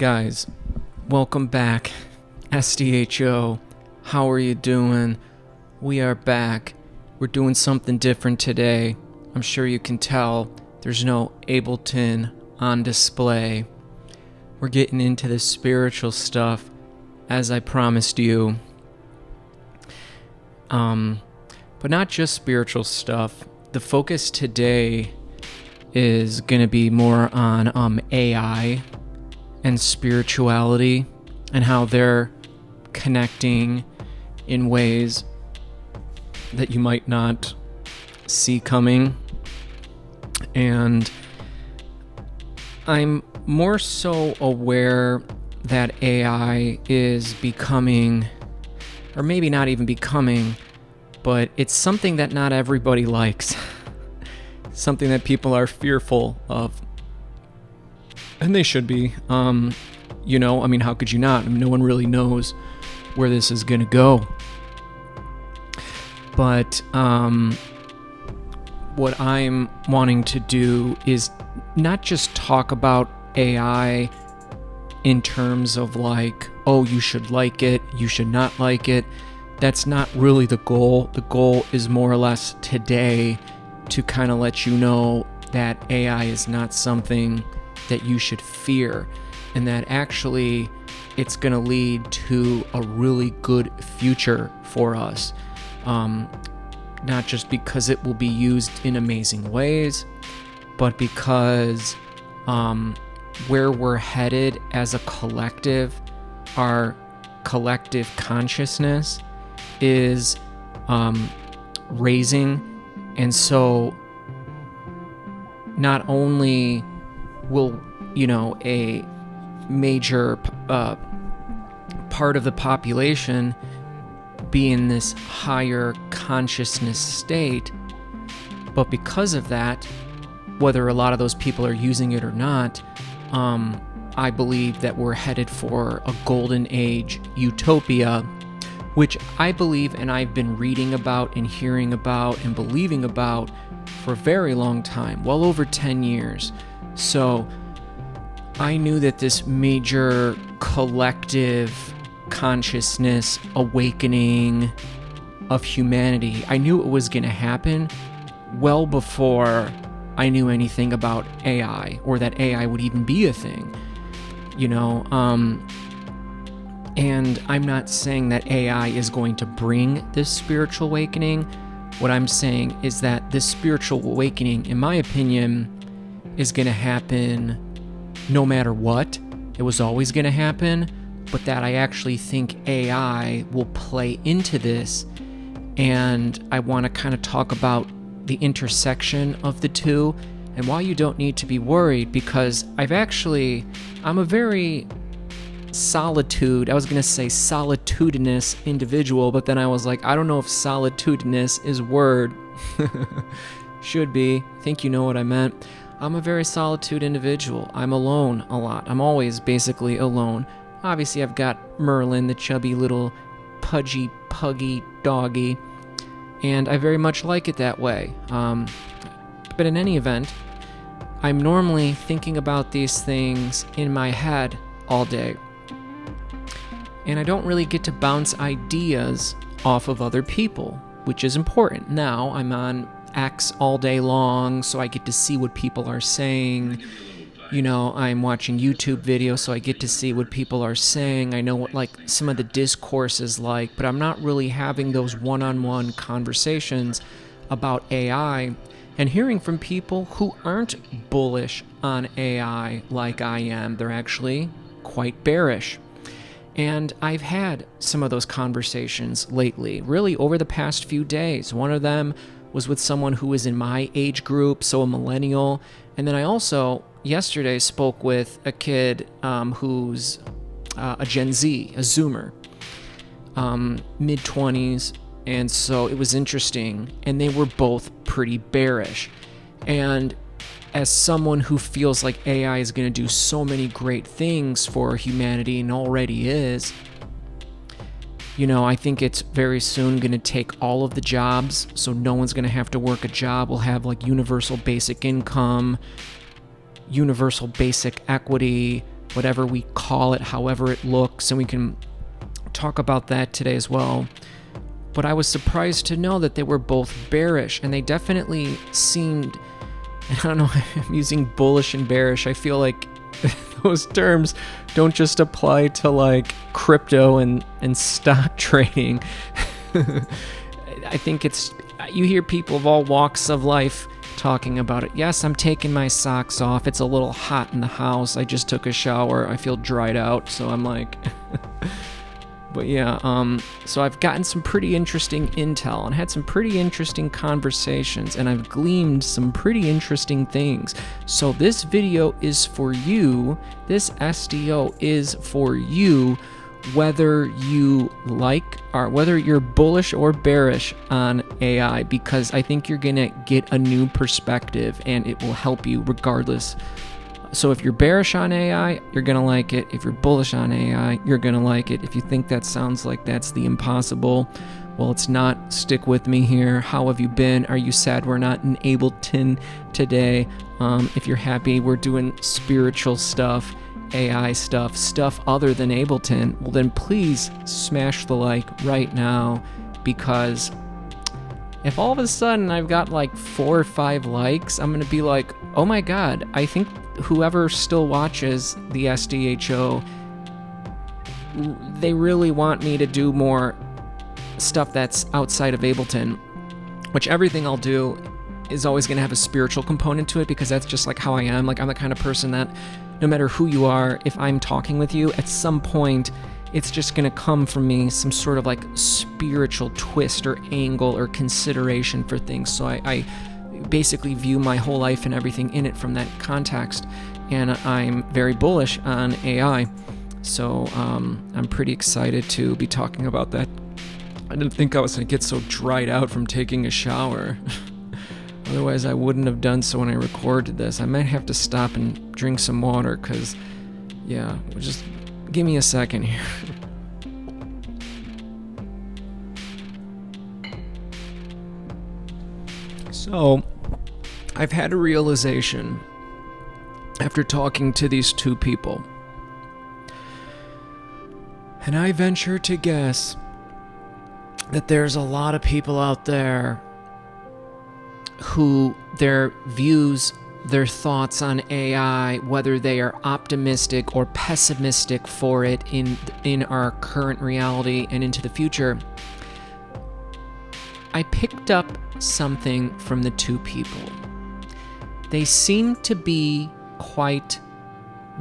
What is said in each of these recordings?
Guys, welcome back. Sdho, how are you doing? We are back. We're doing something different today. I'm sure you can tell there's no Ableton on display. We're getting into the spiritual stuff, as I promised you. But not just spiritual stuff. The focus today is going to be more on AI and spirituality and how they're connecting in ways that you might not see coming. And I'm more so aware that AI is becoming, or maybe not even becoming, but it's something that not everybody likes. Something that people are fearful of. And they should be. How could you not? No one really knows where this is going to go. But what I'm wanting to do is not just talk about AI in terms of like, oh, you should like it, you should not like it. That's not really the goal. The goal is more or less today to kind of let you know that AI is not something that you should fear, and that actually it's going to lead to a really good future for us. Not just because it will be used in amazing ways, but because where we're headed as a collective, our collective consciousness is raising. And so not only will, a major part of the population be in this higher consciousness state, but because of that, whether a lot of those people are using it or not, I believe that we're headed for a golden age utopia, which I believe and I've been reading about and hearing about and believing about for a very long time, well over 10 years. So I knew that this major collective consciousness awakening of humanity, I knew it was going to happen well before I knew anything about AI, or that AI would even be a thing, and I'm not saying that AI is going to bring this spiritual awakening. What I'm saying is that this spiritual awakening, in my opinion, is going to happen no matter what. It was always going to happen, but that I actually think AI will play into this. And I want to kind of talk about the intersection of the two and why you don't need to be worried, because I'm a very solitudinous individual, but then I was like, I don't know if solitudinous is a word. Should be. I think you know what I meant. I'm a very solitude individual. I'm alone a lot. I'm always basically alone. Obviously, I've got Merlin, the chubby little puggy doggy, and I very much like it that way. But in any event, I'm normally thinking about these things in my head all day. And I don't really get to bounce ideas off of other people, which is important. Now I'm on X all day long, so I get to see what people are saying. I'm watching YouTube videos, so I get to see what people are saying. I know what some of the discourse is like, but I'm not really having those one-on-one conversations about AI and hearing from people who aren't bullish on AI like I am. They're actually quite bearish. And I've had some of those conversations lately, really over the past few days. One of them was with someone who is in my age group, so a millennial. And then I also, yesterday, spoke with a kid who's a Gen Z, a Zoomer, mid-20s. And so it was interesting. And they were both pretty bearish. And as someone who feels like AI is going to do so many great things for humanity and already is, I think it's very soon going to take all of the jobs, so no one's going to have to work a job. We'll have universal basic income, universal basic equity, whatever we call it, however it looks, and we can talk about that today as well. But I was surprised to know that they were both bearish, and they definitely seemed, and I don't know, I'm using bullish and bearish. I feel like those terms don't just apply to like crypto and stock trading. I think you hear people of all walks of life talking about it. Yes, I'm taking my socks off. It's a little hot in the house. I just took a shower. I feel dried out, so I'm like... But yeah, so I've gotten some pretty interesting intel and had some pretty interesting conversations, and I've gleaned some pretty interesting things. So this video is for you. This Sdho is for you, whether you like or whether you're bullish or bearish on AI, because I think you're gonna get a new perspective and it will help you regardless. So if you're bearish on AI, you're going to like it. If you're bullish on AI, you're going to like it. If you think that sounds like that's the impossible, well, it's not. Stick with me here. How have you been? Are you sad we're not in Ableton today? If you're happy we're doing spiritual stuff, AI stuff other than Ableton, well then please smash the like right now, because if all of a sudden I've got like 4 or 5 likes, I'm going to be like, oh my God, I think whoever still watches the SDHO, they really want me to do more stuff that's outside of Ableton, which everything I'll do is always going to have a spiritual component to it, because that's just like how I am. Like, I'm the kind of person that no matter who you are, if I'm talking with you, at some point it's just going to come from me some sort of like spiritual twist or angle or consideration for things. So I basically view my whole life and everything in it from that context, and I'm very bullish on AI. So I'm pretty excited to be talking about that. I didn't think I was going to get so dried out from taking a shower. Otherwise I wouldn't have done so when I recorded this. I might have to stop and drink some water, because yeah, just give me a second here. So, I've had a realization after talking to these 2 people, and I venture to guess that there's a lot of people out there who their views, their thoughts on AI, whether they are optimistic or pessimistic for it in our current reality and into the future. I picked up something from the 2 people. They seem to be quite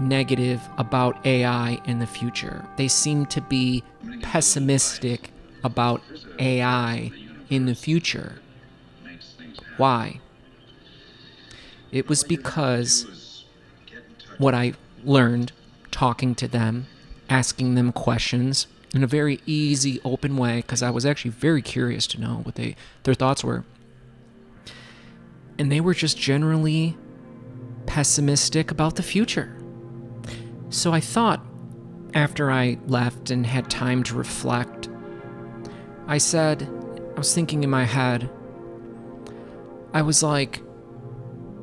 negative about AI in the future. They seem to be pessimistic about AI in the future. Why? It was because what I learned talking to them, asking them questions in a very easy, open way, because I was actually very curious to know what their thoughts were. And they were just generally pessimistic about the future. So I thought, after I left and had time to reflect, I was thinking in my head, I was like,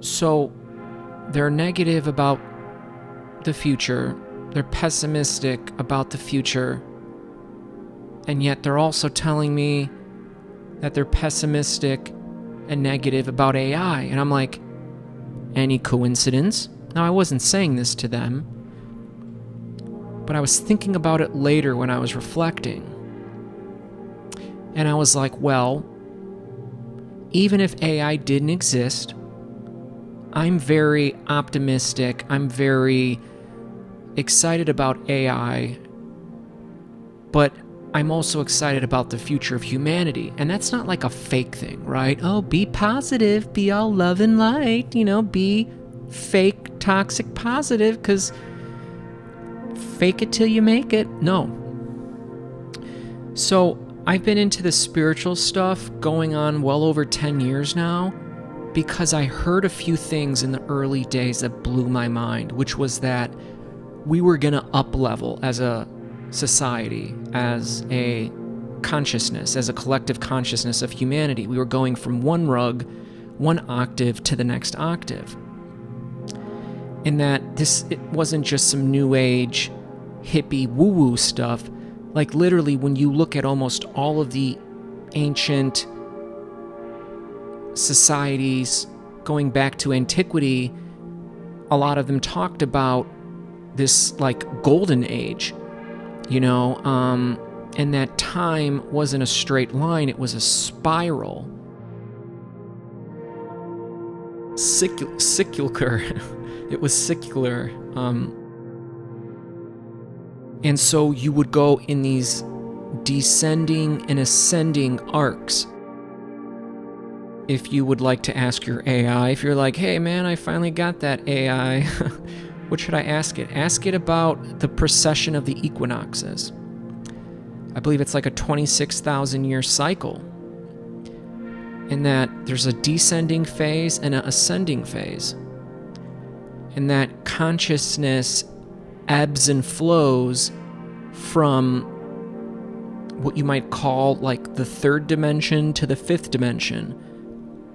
so they're negative about the future, they're pessimistic about the future, and yet they're also telling me that they're pessimistic and negative about AI. And I'm like, any coincidence? Now, I wasn't saying this to them, but I was thinking about it later when I was reflecting. And I was like, well, even if AI didn't exist, I'm very optimistic, I'm very excited about AI, but I'm also excited about the future of humanity. And that's not like a fake thing, right? Oh, be positive, be all love and light, be fake, toxic positive, because fake it till you make it. No. So I've been into the spiritual stuff going on well over 10 years now, because I heard a few things in the early days that blew my mind, which was that we were going to up-level as a society, as a consciousness, as a collective consciousness of humanity. We were going from one rung, one octave to the next octave. in that it wasn't just some new age hippie woo-woo stuff. Like literally, when you look at almost all of the ancient societies going back to antiquity, a lot of them talked about this like golden age, and that time wasn't a straight line, it was a spiral. Cyclical. It was cyclical. And so you would go in these descending and ascending arcs. If you would like to ask your AI, if you're like, hey man, I finally got that AI, what should I ask it? Ask it about the precession of the equinoxes. I believe it's like a 26,000 year cycle. In that there's a descending phase and an ascending phase. And that consciousness ebbs and flows from what you might call like the third dimension to the fifth dimension.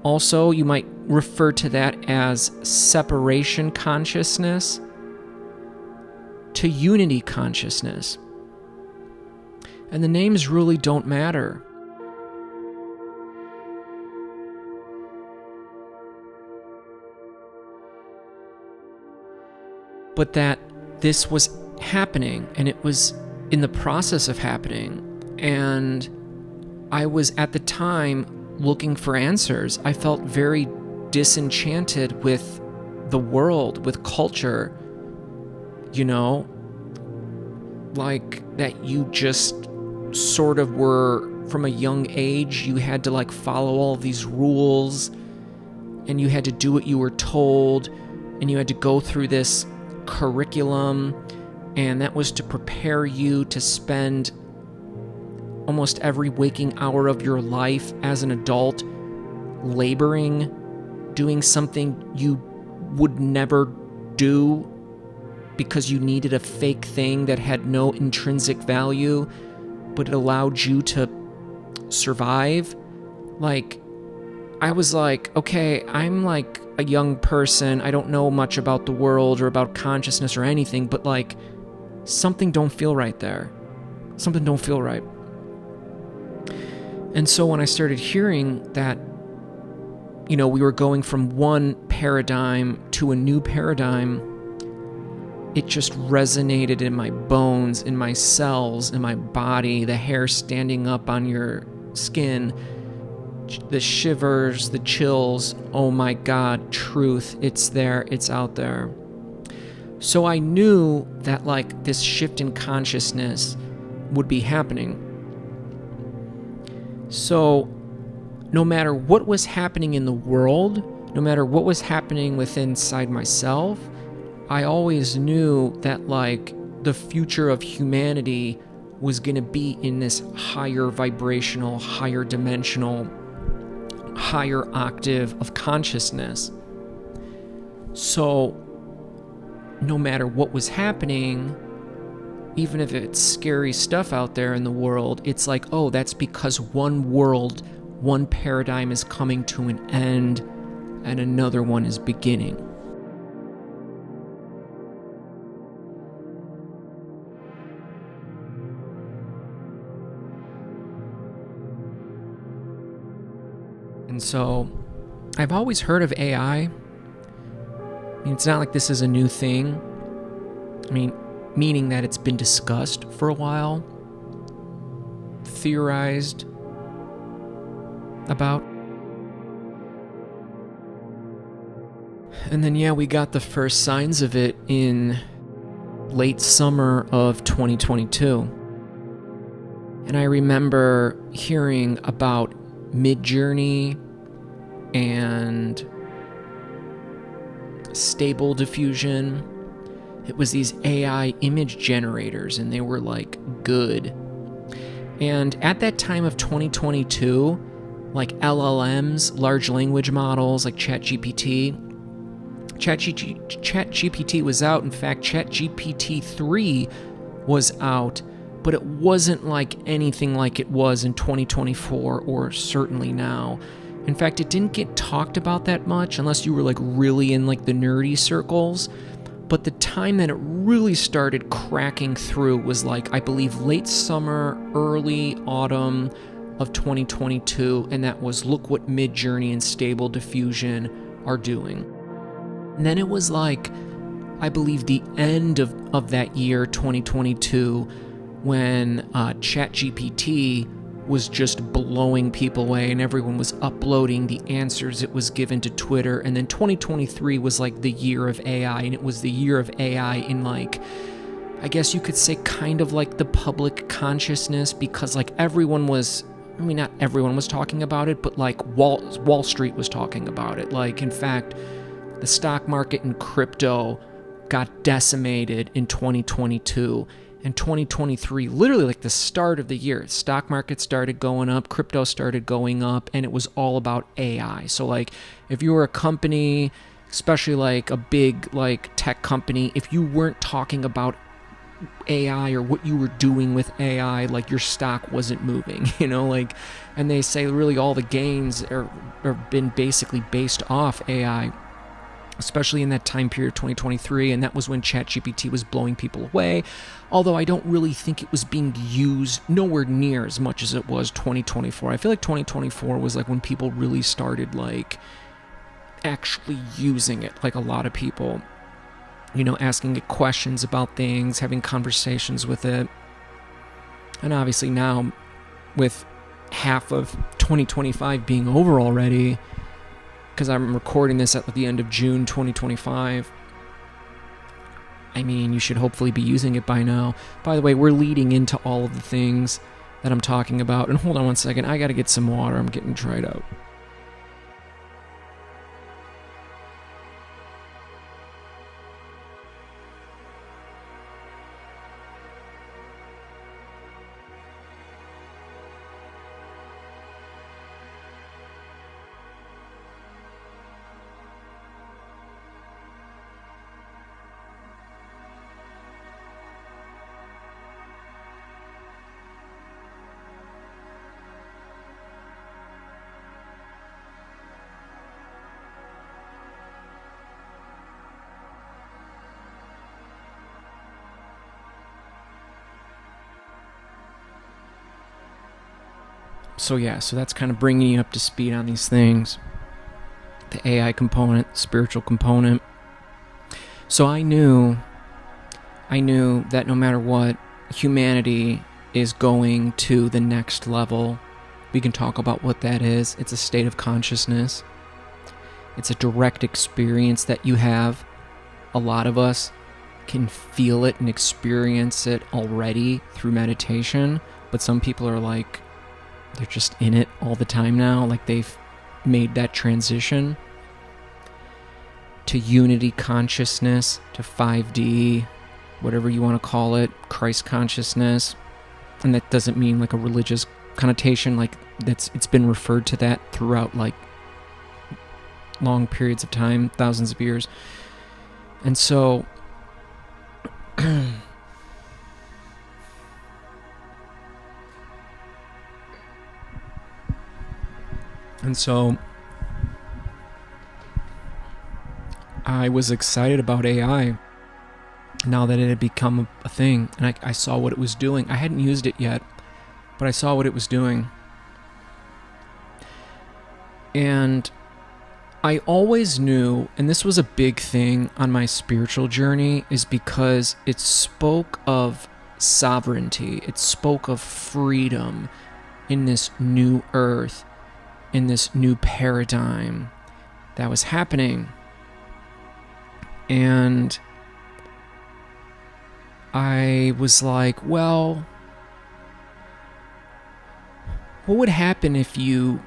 Also, you might refer to that as separation consciousness to unity consciousness. And the names really don't matter. But that this was happening, and it was in the process of happening, and I was at the time looking for answers. I felt very disenchanted with the world, with culture, like that you just sort of were, from a young age, you had to like follow all of these rules, and you had to do what you were told, and you had to go through this curriculum, and that was to prepare you to spend almost every waking hour of your life as an adult laboring, doing something you would never do because you needed a fake thing that had no intrinsic value, but it allowed you to survive. Like, I was like, okay, I'm like a young person, I don't know much about the world or about consciousness or anything, but like, something don't feel right there. Something don't feel right. And so when I started hearing that, we were going from one paradigm to a new paradigm, it just resonated in my bones, in my cells, in my body, the hair standing up on your skin, the shivers, the chills. Oh my God, truth, it's there, it's out there. So I knew that like this shift in consciousness would be happening. So no matter what was happening in the world, no matter what was happening within inside myself, I always knew that like the future of humanity was going to be in this higher vibrational, higher dimensional, higher octave of consciousness. So no matter what was happening, even if it's scary stuff out there in the world, it's like, oh, that's because one world, one paradigm is coming to an end and another one is beginning. And so I've always heard of AI. I mean, it's not like this is a new thing. I mean, meaning that it's been discussed for a while, theorized about. And then, we got the first signs of it in late summer of 2022. And I remember hearing about Midjourney and Stable Diffusion. It was these AI image generators, and they were like good. And at that time of 2022, like LLMs, large language models like ChatGPT was out. In fact, ChatGPT 3 was out, but it wasn't like anything like it was in 2024 or certainly now. In fact, it didn't get talked about that much unless you were like really in like the nerdy circles. But the time that it really started cracking through was like, I believe, late summer, early autumn of 2022, and that was look what Midjourney and Stable Diffusion are doing. And then it was like, I believe, the end of that year, 2022, when ChatGPT was just blowing people away and everyone was uploading the answers it was given to Twitter. And then 2023 was like the year of AI, and it was the year of AI in like, I guess you could say kind of like the public consciousness, because like everyone was, I mean, not everyone was talking about it, but like Wall Street was talking about it. Like, in fact, the stock market and crypto got decimated in 2022. And 2023, literally like the start of the year, stock market started going up, crypto started going up, and it was all about AI. So like if you were a company, especially like a big like tech company, if you weren't talking about AI or what you were doing with AI, like your stock wasn't moving, you know, like, and they say really all the gains are been basically based off AI, especially in that time period, 2023, and that was when ChatGPT was blowing people away, although I don't really think it was being used nowhere near as much as it was 2024. I feel like 2024 was like when people really started like actually using it, like a lot of people, you know, asking it questions about things, having conversations with it. And obviously now, with half of 2025 being over already, because I'm recording this at the end of June 2025. I mean, you should hopefully be using it by now. By the way, we're leading into all of the things that I'm talking about. And hold on one second, I gotta get some water. I'm getting dried out. So yeah, so that's kind of bringing you up to speed on these things. The AI component, spiritual component. So I knew that no matter what, humanity is going to the next level. We can talk about what that is. It's a state of consciousness. It's a direct experience that you have. A lot of us can feel it and experience it already through meditation, but some people are like, they're just in it all the time now, like they've made that transition to unity consciousness, to 5D, whatever you want to call it, Christ consciousness. And that doesn't mean like a religious connotation, like it's been referred to that throughout like long periods of time, thousands of years. And so I was excited about AI now that it had become a thing, and I saw what it was doing. I hadn't used it yet, but I saw what it was doing. And I always knew, and this was a big thing on my spiritual journey, is because it spoke of sovereignty. It spoke of freedom in this new earth, in this new paradigm that was happening. And I was like, well, what would happen if you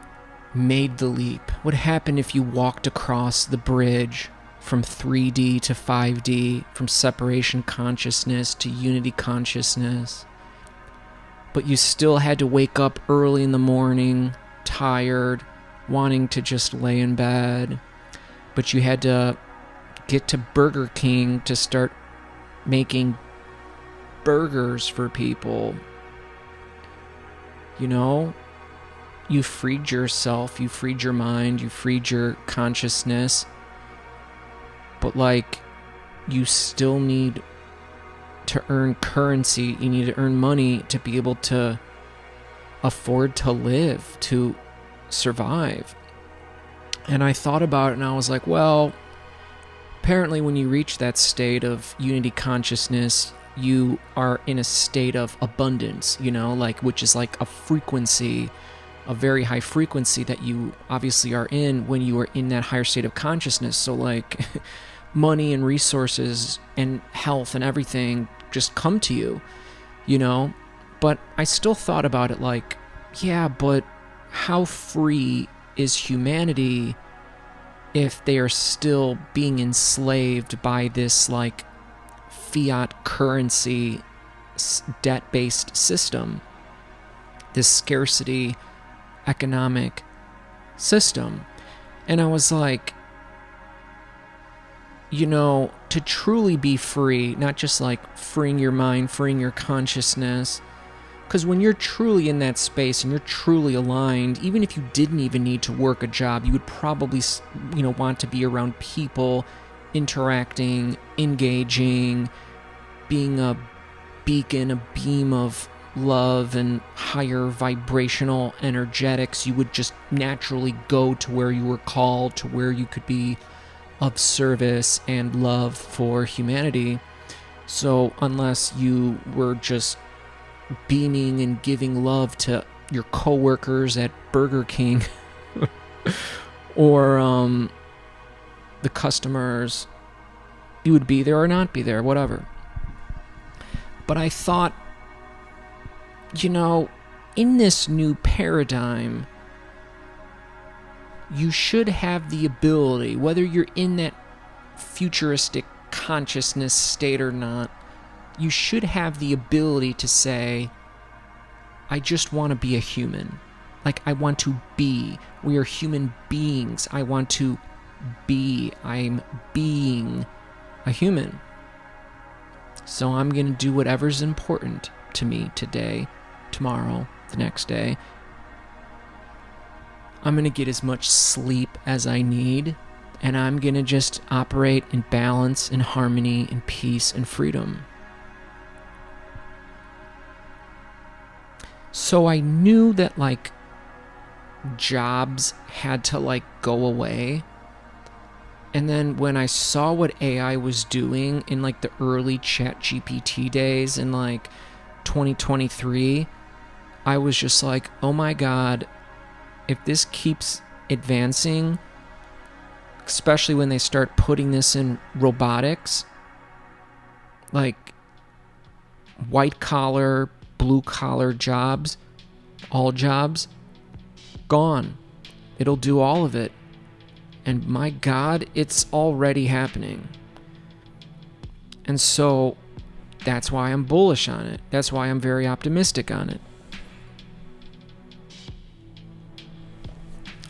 made the leap? What would happen if you walked across the bridge from 3D to 5D, from separation consciousness to unity consciousness, but you still had to wake up early in the morning, tired, wanting to just lay in bed, but you had to get to Burger King to start making burgers for people. You know, you freed yourself, you freed your mind, you freed your consciousness, but like you still need to earn currency. You need to earn money to be able to afford to live, to survive. And I thought about it and I was like, well, apparently when you reach that state of unity consciousness, you are in a state of abundance, like, which is like a frequency, a very high frequency that you obviously are in when you are in that higher state of consciousness. So like money and resources and health and everything just come to you, but I still thought about it like, yeah, but how free is humanity if they are still being enslaved by this like fiat currency debt-based system, this scarcity economic system? And I was like, to truly be free, not just like freeing your mind, freeing your consciousness, because when you're truly in that space and you're truly aligned, even if you didn't even need to work a job, you would probably, want to be around people, interacting, engaging, being a beacon, a beam of love and higher vibrational energetics. You would just naturally go to where you were called, to where you could be of service and love for humanity. So unless you were just beaming and giving love to your coworkers at Burger King or the customers, you would be there or not be there, whatever. But I thought, in this new paradigm, you should have the ability, whether you're in that futuristic consciousness state or not, you should have the ability to say, I just want to be a human. Like, I want to be. We are human beings. I want to be. I'm being a human. So I'm going to do whatever's important to me today, tomorrow, the next day. I'm going to get as much sleep as I need, and I'm going to just operate in balance and harmony and peace and freedom. So I knew that, like, jobs had to, like, go away. And then when I saw what AI was doing in, like, the early ChatGPT days in, like, 2023, I was just like, oh my God, if this keeps advancing, especially when they start putting this in robotics, like white collar, blue collar jobs, all jobs, gone. It'll do all of it. And my God, it's already happening. And so that's why I'm bullish on it. That's why I'm very optimistic on it.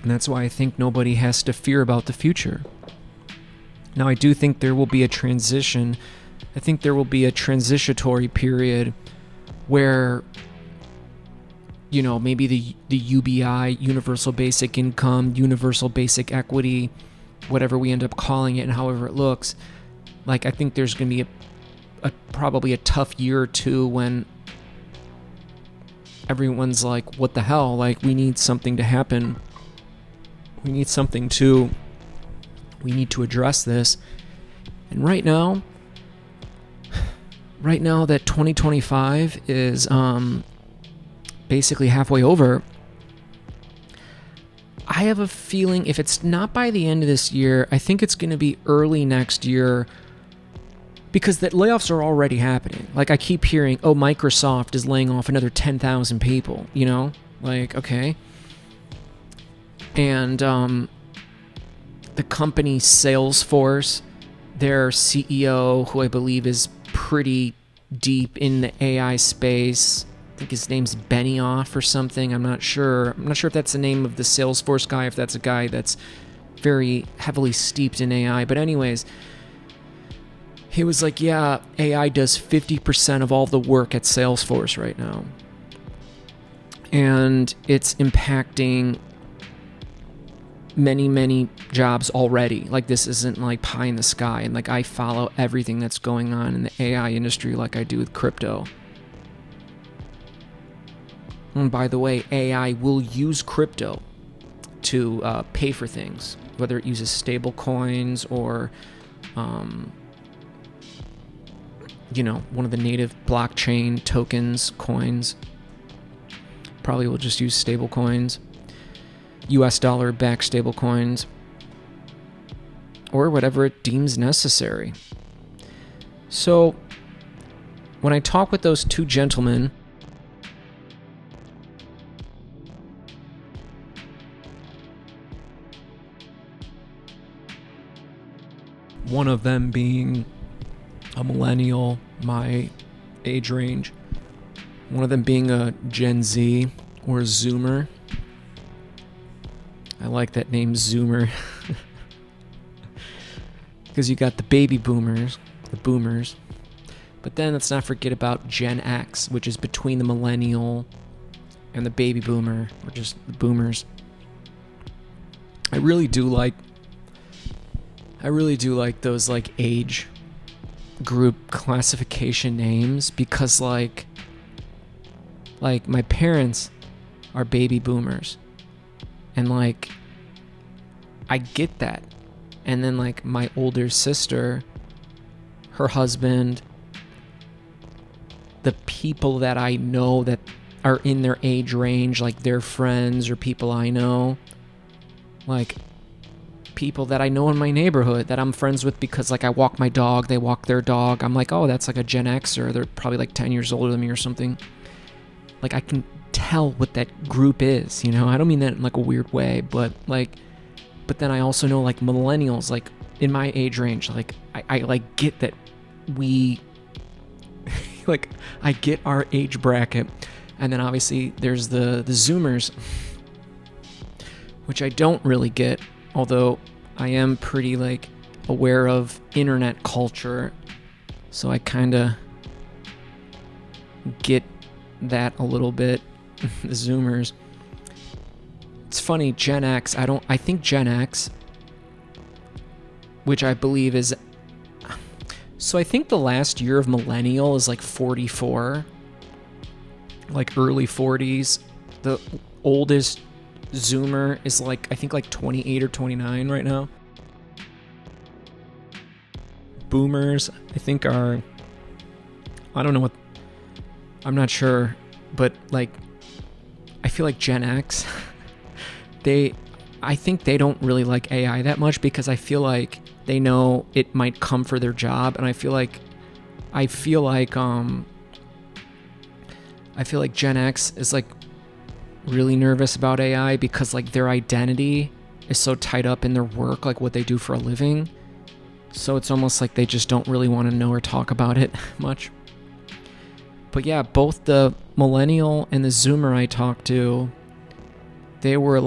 And that's why I think nobody has to fear about the future. Now, I do think there will be a transition. I think there will be a transitory period where, maybe the UBI, Universal Basic Income, Universal Basic Equity, whatever we end up calling it and however it looks, like, I think there's going to be probably a tough year or two when everyone's like, what the hell? Like, we need something to happen. We need to address this. And right now that 2025 is basically halfway over, I have a feeling if it's not by the end of this year, I think it's going to be early next year, because the layoffs are already happening. Like, I keep hearing, oh, Microsoft is laying off another 10,000 people, like, okay. And the company Salesforce, their CEO, who I believe is pretty deep in the AI space, I think his name's Benioff or something. I'm not sure if that's the name of the Salesforce guy, if that's a guy that's very heavily steeped in AI. But anyways, he was like, yeah, AI does 50% of all the work at Salesforce right now. And it's impacting many, many jobs already. Like, this isn't like pie in the sky. And like, I follow everything that's going on in the AI industry like I do with crypto. And by the way, AI will use crypto to pay for things, whether it uses stable coins or, one of the native blockchain tokens, coins. Probably will just use stable coins, US dollar backed stable coins, or whatever it deems necessary. So when I talk with those two gentlemen, one of them being a millennial, my age range, one of them being a Gen Z or a Zoomer. I like that name, Zoomer, because you got the baby boomers, the boomers, but then let's not forget about Gen X, which is between the millennial and the baby boomer, or just the boomers. I really do like those like age group classification names, because like my parents are baby boomers, and like I get that. And then like my older sister, her husband, the people that I know that are in their age range, like their friends or people I know, like people that I know in my neighborhood that I'm friends with because like I walk my dog, they walk their dog. I'm like, oh, that's like a Gen X, or they're probably like 10 years older than me or something. Like I can tell what that group is, I don't mean that in like a weird way, but then I also know like millennials, like in my age range, like I like get that we like I get our age bracket. And then obviously there's the Zoomers, which I don't really get, although I am pretty like aware of internet culture, so I kind of get that a little bit. The Zoomers. It's funny, Gen X, I think Gen X, which I believe is, so I think the last year of millennial is like 44, like early 40s. The oldest Zoomer is like, I think like 28 or 29 right now. Boomers, I think are, I don't know what, I'm not sure, but like, I feel like Gen X, I think they don't really like AI that much, because I feel like they know it might come for their job, and I feel like Gen X is like really nervous about AI because like their identity is so tied up in their work, like what they do for a living. So it's almost like they just don't really want to know or talk about it much. But yeah, both the millennial and the Zoomer I talked to, they were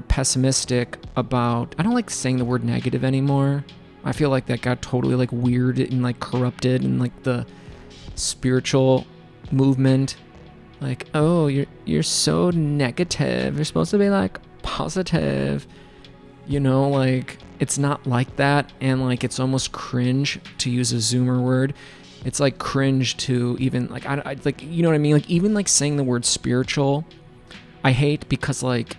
pessimistic about, I don't like saying the word negative anymore. I feel like that got totally like weird and like corrupted in like the spiritual movement. Like, oh, you're so negative. You're supposed to be like positive. Like it's not like that, and like it's almost cringe to use a Zoomer word. It's like cringe to even like I like, you know what I mean? Like even like saying the word spiritual, I hate, because like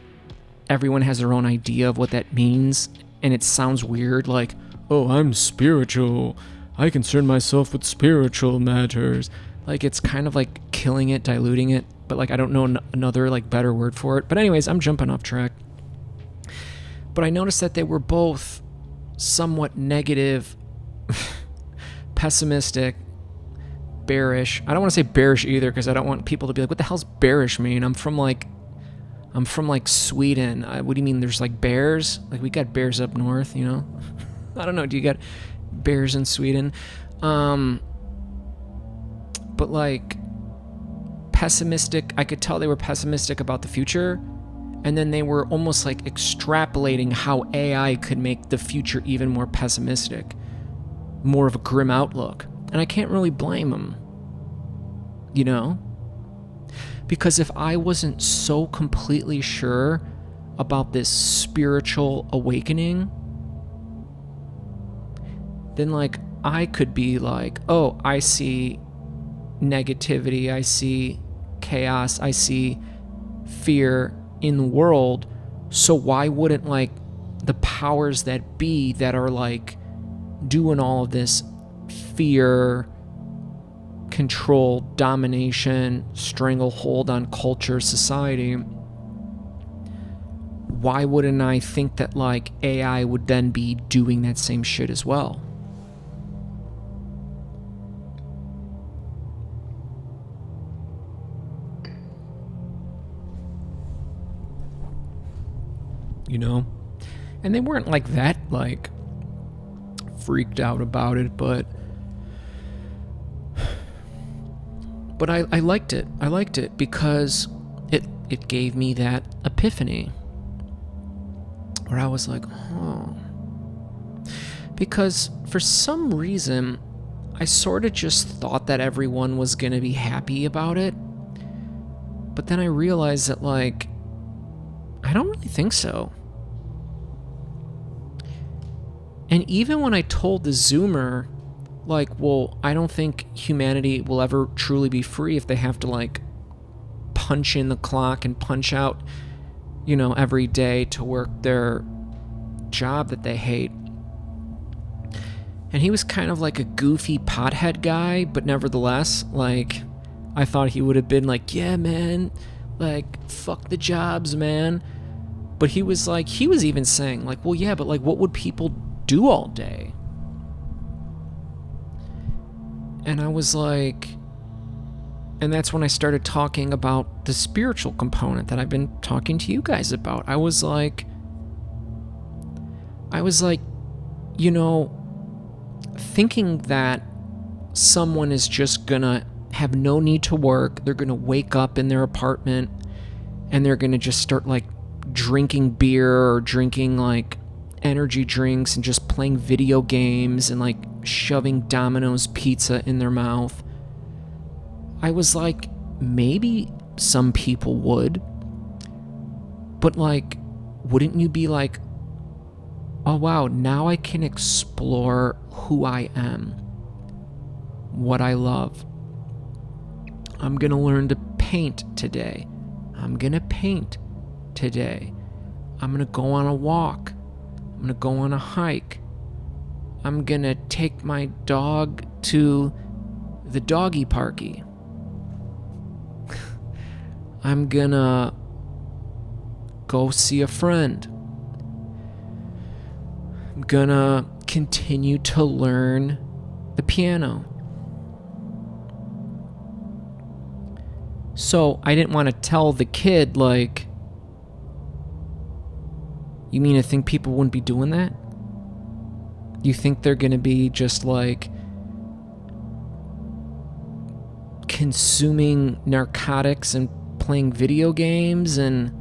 everyone has their own idea of what that means, and it sounds weird. Like, oh, I'm spiritual. I concern myself with spiritual matters. Like it's kind of like killing it, diluting it. But like I don't know another like better word for it. But anyways, I'm jumping off track. But I noticed that they were both somewhat negative, pessimistic, bearish. I don't want to say bearish either, because I don't want people to be like, what the hell's bearish mean? I'm from like Sweden. What do you mean there's like bears? Like we got bears up north, I don't know. Do you got bears in Sweden? But like pessimistic, I could tell they were pessimistic about the future. And then they were almost like extrapolating how AI could make the future even more pessimistic, more of a grim outlook. And I can't really blame them, because if I wasn't so completely sure about this spiritual awakening, then like I could be like, oh, I see negativity, I see chaos, I see fear in the world. So why wouldn't like the powers that be that are like doing all of this fear, control, domination, stranglehold on culture, society, why wouldn't I think that like AI would then be doing that same shit as well? You know? And they weren't like that, like, freaked out about it, but I liked it. I liked it because it gave me that epiphany where I was like, oh. Because for some reason, I sort of just thought that everyone was going to be happy about it. But then I realized that, like, I don't really think so. And even when I told the Zoomer, like, well, I don't think humanity will ever truly be free if they have to, like, punch in the clock and punch out, you know, every day to work their job that they hate. And he was kind of like a goofy pothead guy, but nevertheless, like, I thought he would have been like, yeah, man, like, fuck the jobs, man. But he was like, he was even saying, like, well, yeah, but, like, what would people do all day? And I was like, and that's when I started talking about the spiritual component that I've been talking to you guys about. I was like, you know, thinking that someone is just gonna have no need to work, they're gonna wake up in their apartment and they're gonna just start like drinking beer or drinking like energy drinks and just playing video games and like shoving Domino's pizza in their mouth. I was like, maybe some people would, but like, wouldn't you be like, oh wow, now I can explore who I am, what I love. I'm gonna learn to paint today. I'm gonna paint today. I'm gonna go on a walk. I'm gonna go on a hike. I'm gonna take my dog to the doggy parky. I'm gonna go see a friend. I'm gonna continue to learn the piano. So I didn't want to tell the kid, like, you mean to think people wouldn't be doing that? You think they're gonna be just like consuming narcotics and playing video games and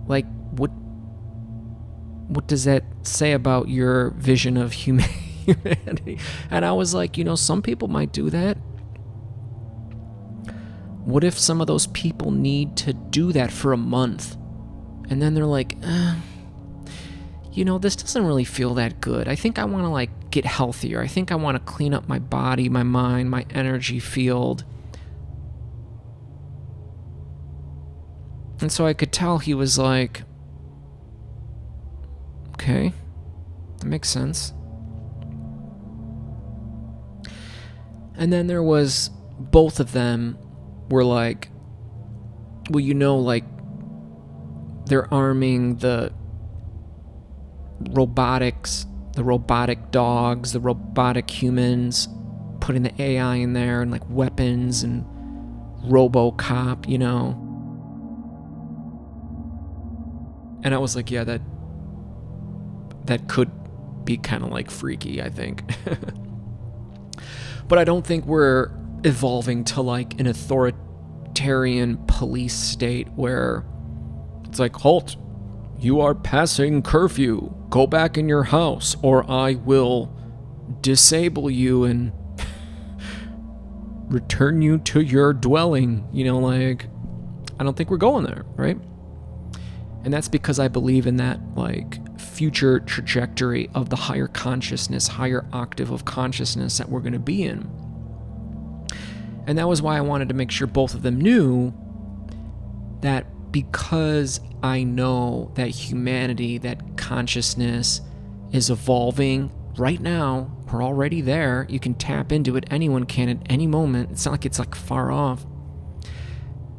like what does that say about your vision of humanity? And I was like, you know, some people might do that. What if some of those people need to do that for a month and then they're like, you know, this doesn't really feel that good. I think I want to like get healthier. I think I want to clean up my body, my mind, my energy field. And so I could tell he was like, okay, that makes sense. And then there was, both of them were like, well, you know, like, they're arming the robotics, the robotic dogs, the robotic humans, putting the AI in there and like weapons and RoboCop, you know. And I was like, yeah, that could be kind of like freaky, I think. But I don't think we're evolving to like an authoritarian police state where it's like, halt, you are passing curfew, go back in your house or I will disable you and return you to your dwelling. You know, like, I don't think we're going there, right? And that's because I believe in that like future trajectory of the higher consciousness, higher octave of consciousness that we're going to be in. And that was why I wanted to make sure both of them knew that, because I know that humanity, that consciousness is evolving right now. We're already there. You can tap into it. Anyone can at any moment. It's not like it's like far off.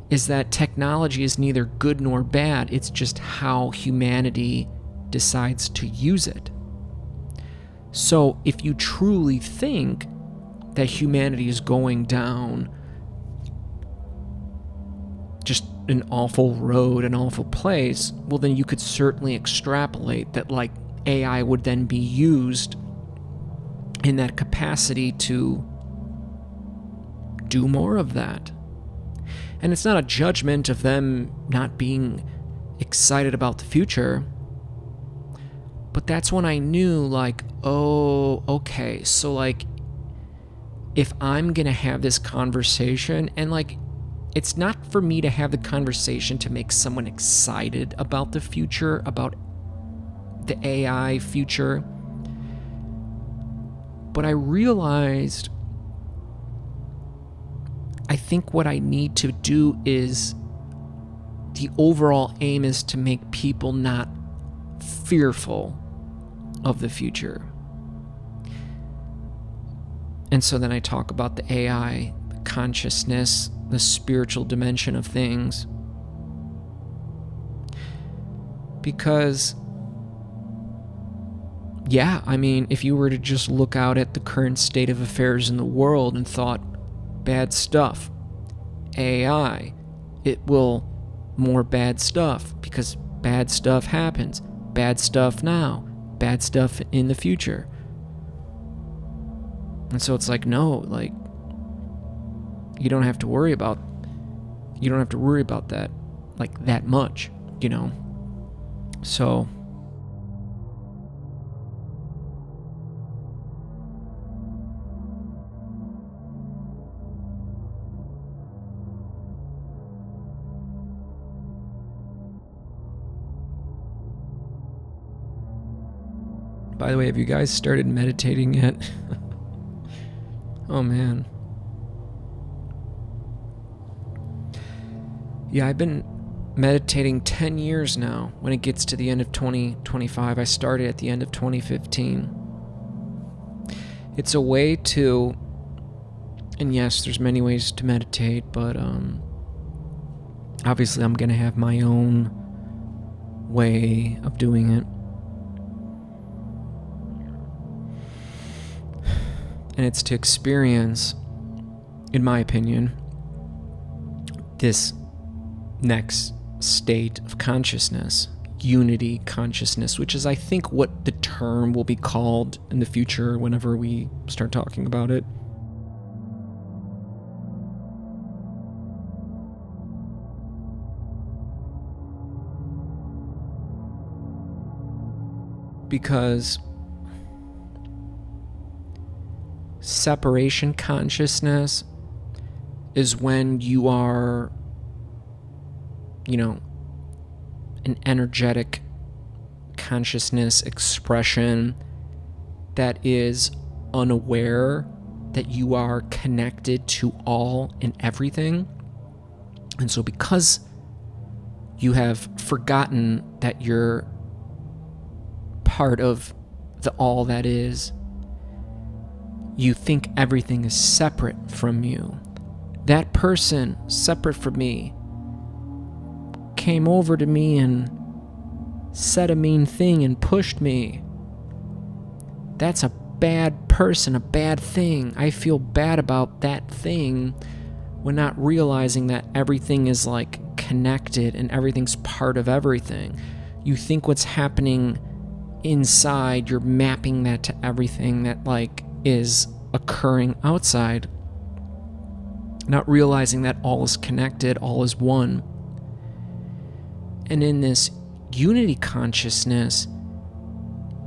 Is that technology is neither good nor bad. It's just how humanity decides to use it. So if you truly think that humanity is going down just an awful road, an awful place, well, then you could certainly extrapolate that like AI would then be used in that capacity to do more of that. And it's not a judgment of them not being excited about the future, but that's when I knew like, oh, okay, so like if I'm gonna have this conversation, and like it's not for me to have the conversation to make someone excited about the future, about the AI future. But I realized I think what I need to do is, the overall aim is to make people not fearful of the future. And so then I talk about the AI, the consciousness, the spiritual dimension of things. Because, yeah, I mean, if you were to just look out at the current state of affairs in the world and thought, bad stuff, AI, it will more bad stuff, because bad stuff happens, bad stuff now, bad stuff in the future. And so it's like, no, like, you don't have to worry about that, like, that much, you know? So, by the way, have you guys started meditating yet? Oh, man. Yeah, I've been meditating 10 years now. When it gets to the end of 2025, I started at the end of 2015. It's a way to, and yes, there's many ways to meditate, but obviously I'm going to have my own way of doing it. And it's to experience, in my opinion, this next state of consciousness, unity consciousness, which is, I think, what the term will be called in the future whenever we start talking about it. Because separation consciousness is when you are, an energetic consciousness expression that is unaware that you are connected to all and everything. And so because you have forgotten that you're part of the all that is, you think everything is separate from you. That person, separate from me, came over to me and said a mean thing and pushed me. That's a bad person, a bad thing. I feel bad about that thing, when not realizing that everything is like connected and everything's part of everything. You think what's happening inside, you're mapping that to everything that like is occurring outside, not realizing that all is connected, all is one. And in this unity consciousness,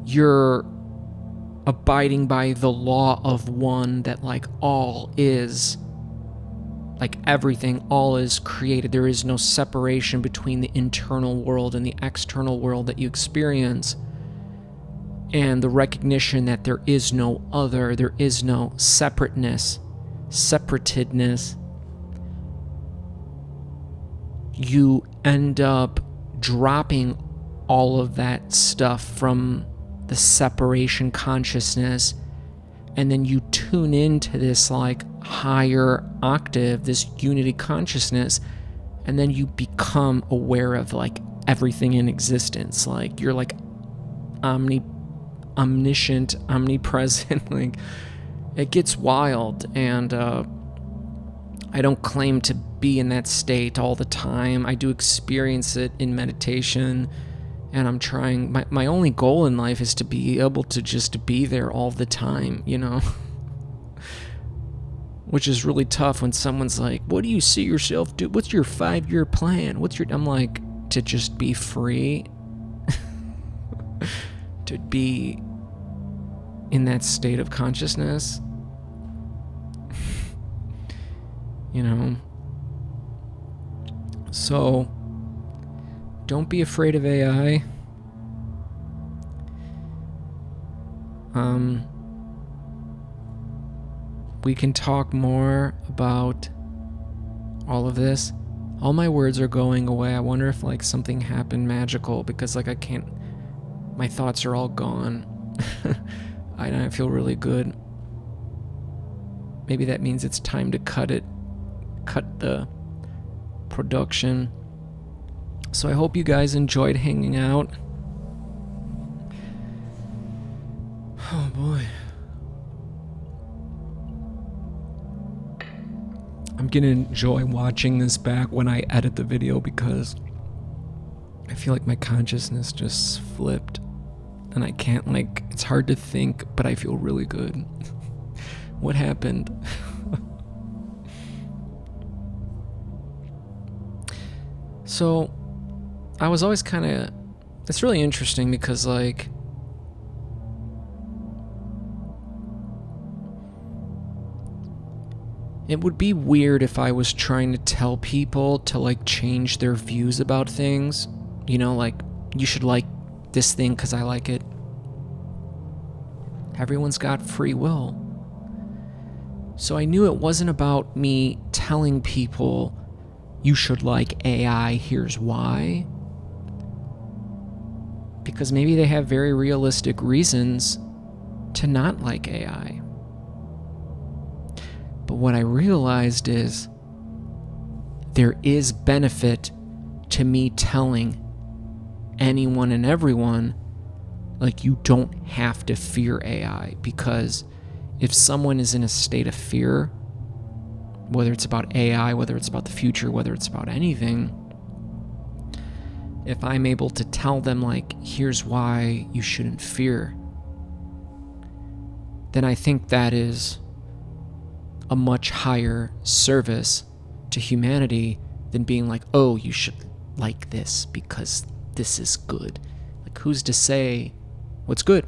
you're abiding by the law of one, that like all is Like everything, all is created. There is no separation between the internal world and the external world that you experience. And the recognition that there is no other, there is no separatedness. You end up dropping all of that stuff from the separation consciousness, and then you tune into this like higher octave, this unity consciousness, and then you become aware of like everything in existence. Like you're like omniscient, omnipresent. Like it gets wild, and I don't claim to be in that state all the time. I do experience it in meditation, and I'm trying. My only goal in life is to be able to just be there all the time, you know? Which is really tough when someone's like, what do you see yourself do? What's your 5-year plan? I'm like, to just be free. To be in that state of consciousness. You know? So, don't be afraid of AI. We can talk more about all of this. All my words are going away. I wonder if like something happened magical, because like I can't, my thoughts are all gone. I feel really good. Maybe that means it's time to cut the production. So I hope you guys enjoyed hanging out. Oh boy. I'm gonna enjoy watching this back when I edit the video, because I feel like my consciousness just flipped, and I can't, like, it's hard to think, but I feel really good. What happened? So I was always kind of, it's really interesting because like it would be weird if I was trying to tell people to like change their views about things, you know, like you should like this thing because I like it. Everyone's got free will. So I knew it wasn't about me telling people you should like AI, here's why. Because maybe they have very realistic reasons to not like AI. But what I realized is there is benefit to me telling anyone and everyone, like, you don't have to fear AI, because if someone is in a state of fear, whether it's about AI, whether it's about the future, whether it's about anything, if I'm able to tell them, like, here's why you shouldn't fear, then I think that is a much higher service to humanity than being like, oh, you should like this because this is good. Like, who's to say what's good?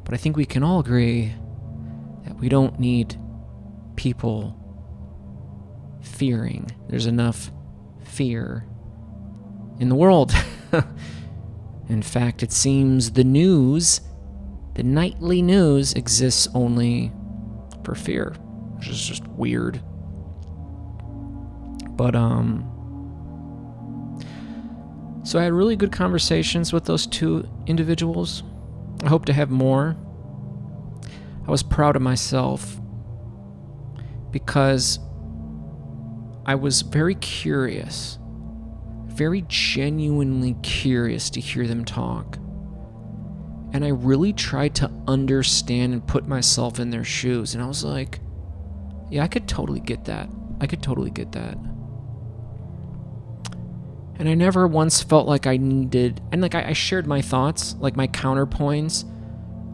But I think we can all agree that we don't need people fearing. There's enough fear in the world. In fact, it seems the news, the nightly news, exists only for fear, which is just weird. But so I had really good conversations with those two individuals. I hope to have more. I was proud of myself because I was very curious, very genuinely curious to hear them talk. And I really tried to understand and put myself in their shoes. And I was like, yeah, I could totally get that. I could totally get that. And I never once felt like I needed, and like I shared my thoughts, like my counterpoints,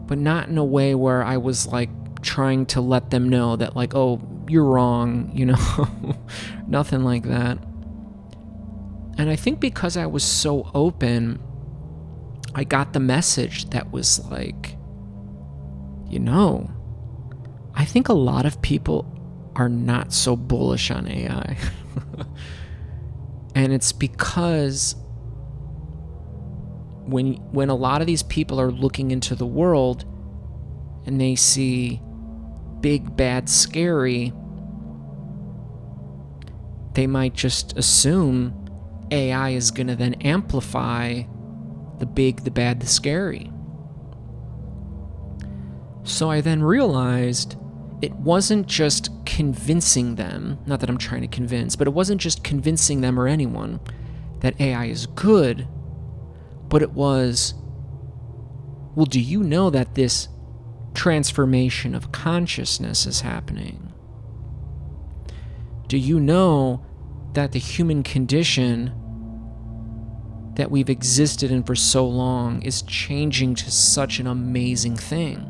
but not in a way where I was like trying to let them know that like, oh, you're wrong, you know, nothing like that. And I think because I was so open, I got the message that was like, you know, I think a lot of people are not so bullish on AI. And it's because when a lot of these people are looking into the world and they see big, bad, scary, they might just assume AI is going to then amplify the big, the bad, the scary. So I then realized it wasn't just convincing them, not that I'm trying to convince, but it wasn't just convincing them or anyone that AI is good, but it was, well, do you know that this transformation of consciousness is happening? Do you know that the human condition that we've existed in for so long is changing to such an amazing thing?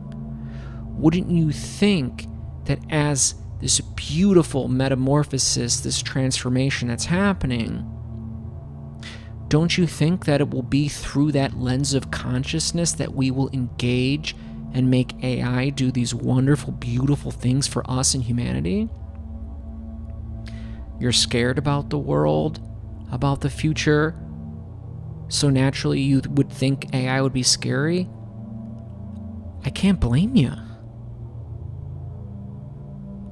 Wouldn't you think that as this beautiful metamorphosis, this transformation that's happening, don't you think that it will be through that lens of consciousness that we will engage and make AI do these wonderful, beautiful things for us and humanity? You're scared about the world, about the future, so naturally you would think AI would be scary? I can't blame you.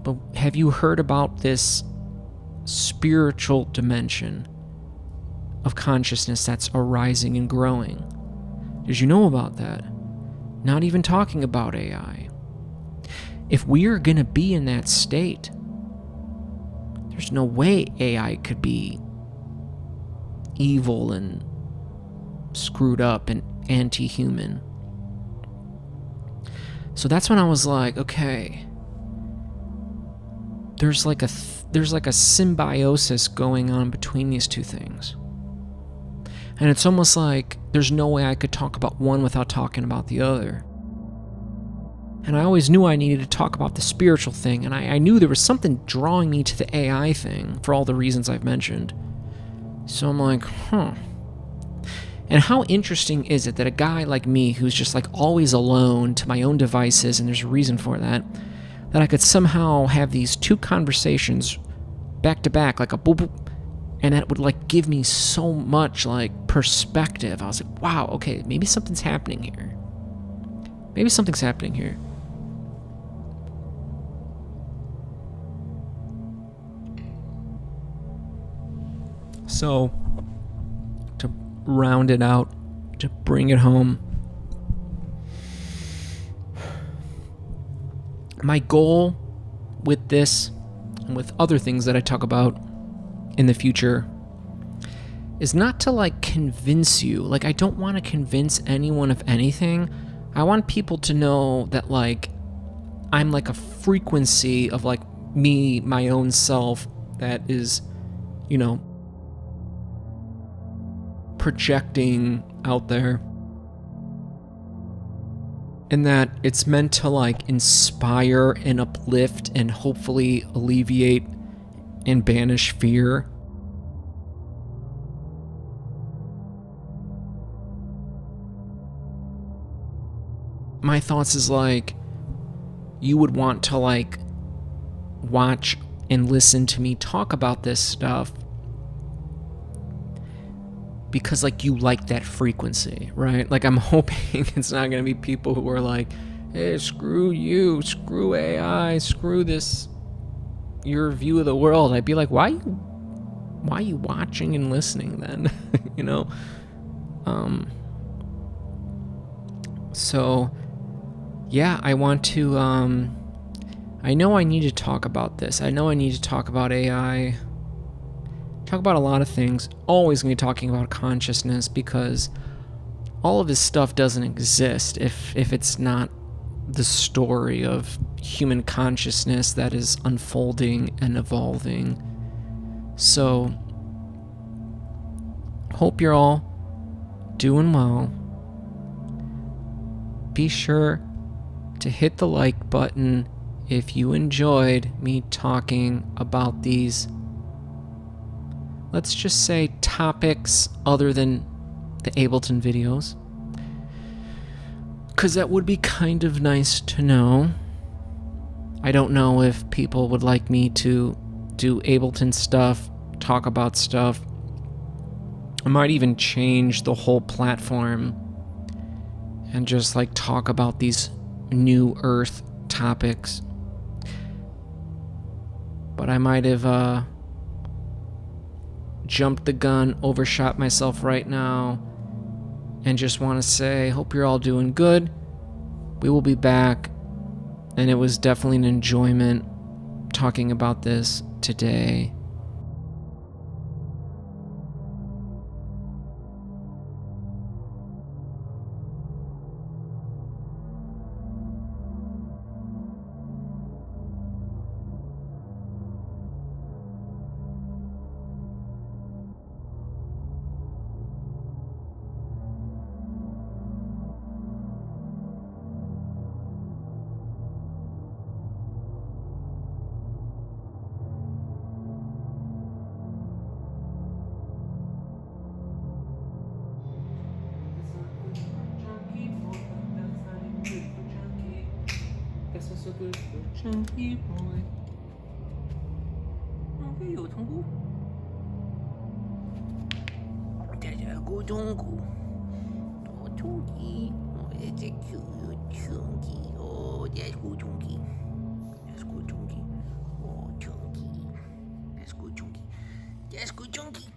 But have you heard about this spiritual dimension of consciousness that's arising and growing? Did you know about that? Not even talking about AI. If we are going to be in that state, there's no way AI could be evil and screwed up and anti-human. So that's when I was like, okay, there's like a symbiosis going on between these two things. And it's almost like there's no way I could talk about one without talking about the other. And I always knew I needed to talk about the spiritual thing, and I knew there was something drawing me to the AI thing for all the reasons I've mentioned. So I'm like, And how interesting is it that a guy like me, who's just like always alone to my own devices, and there's a reason for that, that I could somehow have these two conversations back to back, like a boop boop, and that would like give me so much like perspective. I was like, wow, okay, maybe something's happening here. Maybe something's happening here. So, to round it out, to bring it home, my goal with this and with other things that I talk about in the future is not to like convince you. Like, I don't want to convince anyone of anything. I want people to know that like I'm like a frequency of like me, my own self, that is, you know, projecting out there. And that it's meant to like inspire and uplift and hopefully alleviate and banish fear. My thoughts is like, you would want to like watch and listen to me talk about this stuff because like you like that frequency, right? Like I'm hoping it's not going to be people who are like, hey, screw you, screw AI, screw this, your view of the world. I'd be like, why are you watching and listening then? You know? So yeah, I want to, I know I need to talk about this. I know I need to talk about AI, talk about a lot of things. Always going to be talking about consciousness because all of this stuff doesn't exist if it's not the story of human consciousness that is unfolding and evolving. So, hope you're all doing well. Be sure to hit the like button if you enjoyed me talking about these, let's just say, topics other than the Ableton videos, because that would be kind of nice to know. I don't know if people would like me to do Ableton stuff, talk about stuff. I might even change the whole platform and just like talk about these new earth topics. But I might have jumped the gun, overshot myself right now, and just want to say, hope you're all doing good. We will be back, and it was definitely an enjoyment talking about this today. Chunky boy. Okay,有冲菇。大家过冲菇，多冲鸡，我在这 Q 冲鸡哦，在过冲鸡，let's go 冲鸡，哦冲鸡，let's go 冲鸡，let's go 冲鸡。